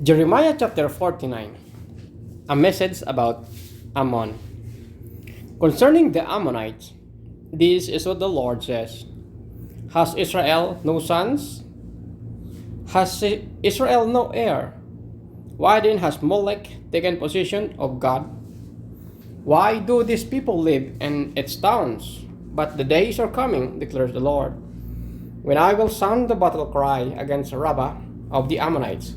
Jeremiah chapter 49, a message about Ammon. Concerning the Ammonites, this is what the Lord says. Has Israel no sons? Has Israel no heir? Why then has Molech taken possession of God? Why do these people live in its towns? But the days are coming, declares the Lord, when I will sound the battle cry against Rabbah of the Ammonites,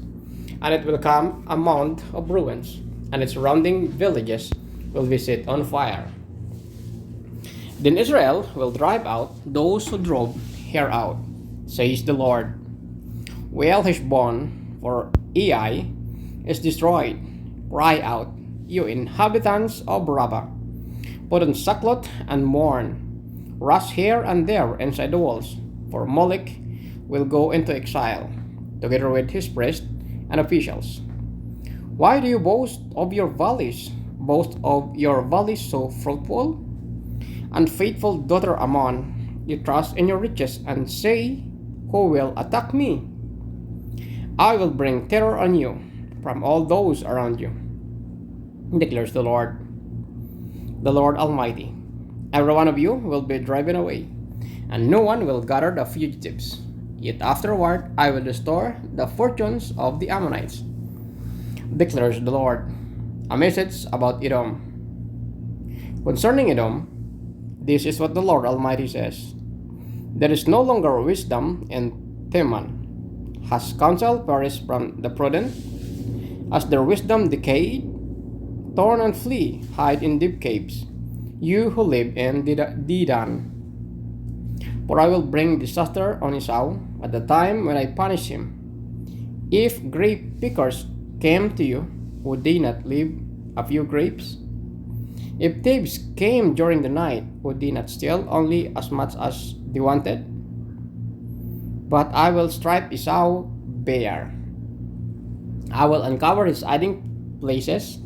and it will come a mound of ruins, and its surrounding villages will be set on fire. Then Israel will drive out those who drove her out, says the Lord. Wail Heshbon, for Ai is destroyed. Cry out, you inhabitants of Rabbah. Put on sackcloth and mourn. Rush here and there inside the walls, for Molech will go into exile, together with his priests and officials. Why do you boast of your valleys? Boast of your valleys so fruitful? Unfaithful daughter Ammon, you trust in your riches and say, who will attack me? I will bring terror on you from all those around you, declares the Lord Almighty. Every one of you will be driven away, and no one will gather the fugitives. Yet afterward I will restore the fortunes of the Ammonites, declares the Lord. A message about Edom. Concerning Edom, this is what the Lord Almighty says. There is no longer wisdom in Teman. Has counsel perished from the prudent? Has their wisdom decayed? Turn and flee, hide in deep caves, you who live in Dedan. For I will bring disaster on Esau at the time when I punish him. If grape pickers came to you, would they not leave a few grapes? If thieves came during the night, would they not steal only as much as they wanted? But I will strip Esau bare. I will uncover his hiding places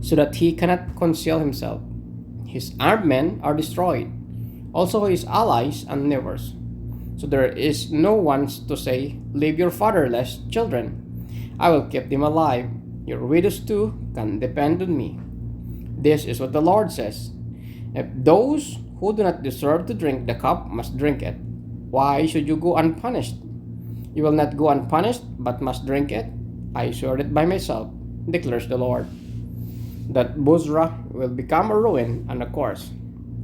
so that he cannot conceal himself. His armed men are destroyed, also his allies and neighbors. So there is no one to say, leave your fatherless children. I will keep them alive. Your widows too can depend on me. This is what the Lord says. If those who do not deserve to drink the cup must drink it, why should you go unpunished? You will not go unpunished, but must drink it. I swear it by myself, declares the Lord, that Bozrah will become a ruin and a curse,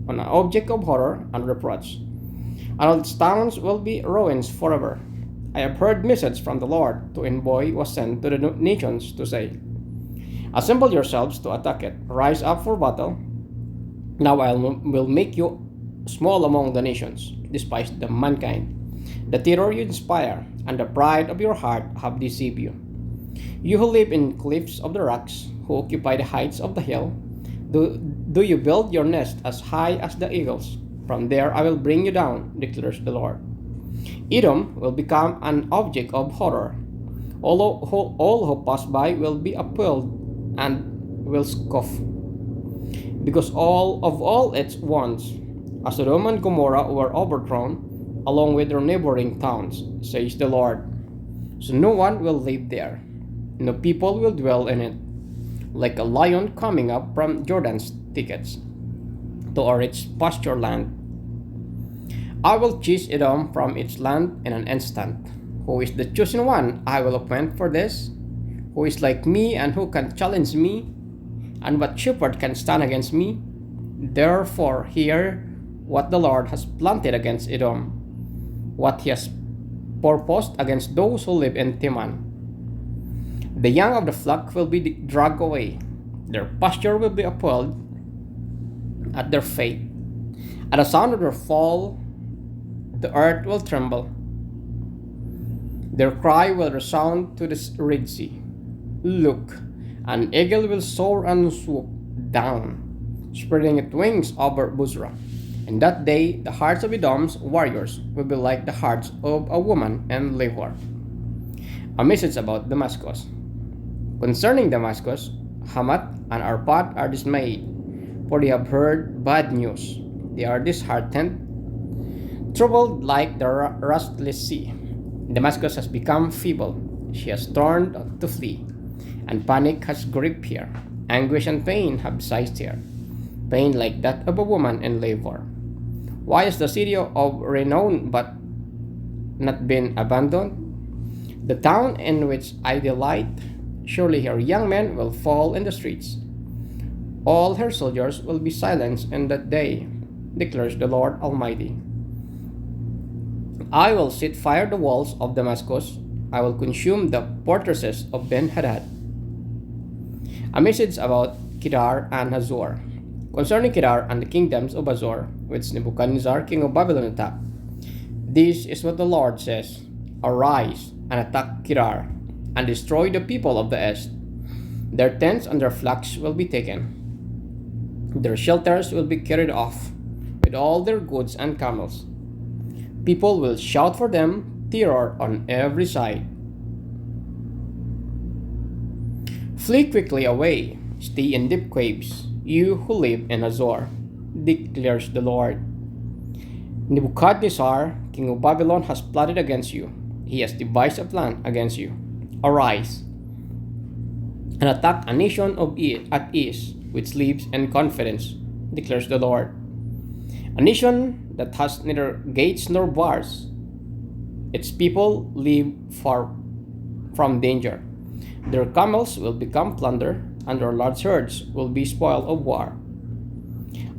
an object of horror and reproach, and all its towns will be ruins forever. I have heard message from the Lord. To envoy was sent to the nations to say, assemble yourselves to attack it. Rise up for battle. Now I will make you small among the nations, despise the mankind. The terror you inspire and the pride of your heart have deceived you. You who live in cliffs of the rocks, who occupy the heights of the hill, do you build your nest as high as the eagles? From there I will bring you down, declares the Lord. Edom will become an object of horror. All who pass by will be appalled and will scoff, because all its wants, as Sodom and Gomorrah, were overthrown, along with their neighboring towns, says the Lord. So no one will live there, no people will dwell in it, like a lion coming up from Jordan's thickets to a rich pasture land. I will chase Edom from its land in an instant. Who is the chosen one I will appoint for this? Who is like me and who can challenge me? And what shepherd can stand against me? Therefore hear what the Lord has planted against Edom, what he has purposed against those who live in Teman. The young of the flock will be dragged away, their pasture will be appalled at their fate. At the sound of their fall, the earth will tremble. Their cry will resound to the Red Sea. Look, an eagle will soar and swoop down, spreading its wings over Bozrah. In that day, the hearts of Edom's warriors will be like the hearts of a woman in labor. A message about Damascus. Concerning Damascus, Hamath and Arpad are dismayed, for they have heard bad news. They are disheartened, troubled like the restless sea. Damascus has become feeble. She has turned to flee, and panic has gripped her. Anguish and pain have seized her, pain like that of a woman in labor. Why is the city of renown but not been abandoned? The town in which I delight, surely her young men will fall in the streets. All her soldiers will be silenced in that day, declares the Lord Almighty. I will set fire to the walls of Damascus. I will consume the fortresses of Ben-Hadad. A message about Kedar and Hazor. Concerning Kedar and the kingdoms of Hazor, which Nebuchadnezzar, king of Babylon, attacked. This is what the Lord says: Arise and attack Kedar, and destroy the people of the east. Their tents and their flocks will be taken. Their shelters will be carried off, with all their goods and camels. People will shout for them, terror on every side. Flee quickly away, stay in deep caves, you who live in Hazor, declares the Lord. Nebuchadnezzar, king of Babylon, has plotted against you. He has devised a plan against you. Arise and attack a nation at ease, which lives in confidence, declares the Lord. A nation that has neither gates nor bars. Its people live far from danger. Their camels will become plunder, and their large herds will be spoil of war.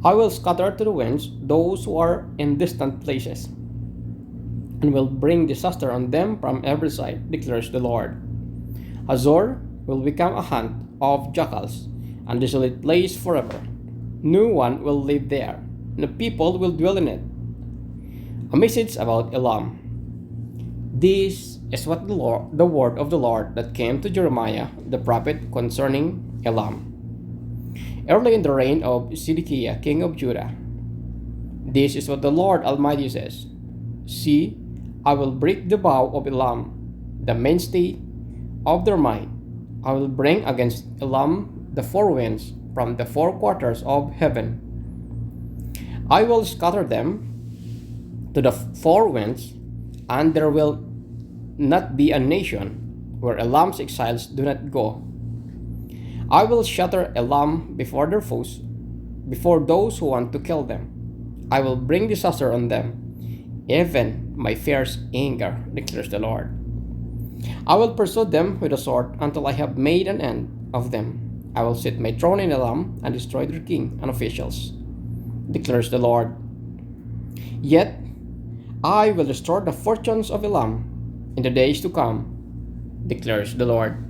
I will scatter to the winds those who are in distant places, and will bring disaster on them from every side, declares the Lord. Hazor will become a haunt of jackals, and desolate place forever. No one will live there, and the people will dwell in it. A message about Elam. This is what the word of the Lord that came to Jeremiah the prophet concerning Elam. Early in the reign of Zedekiah, king of Judah, this is what the Lord Almighty says: See, I will break the bow of Elam, the mainstay of their might. I will bring against Elam the four winds from the four quarters of heaven. I will scatter them to the four winds, and there will not be a nation where Elam's exiles do not go. I will shatter Elam before their foes, before those who want to kill them. I will bring disaster on them, even my fierce anger, declares the Lord. I will pursue them with a sword until I have made an end of them. I will set my throne in Elam and destroy their king and officials, declares the Lord. Yet I will restore the fortunes of Elam in the days to come, declares the Lord.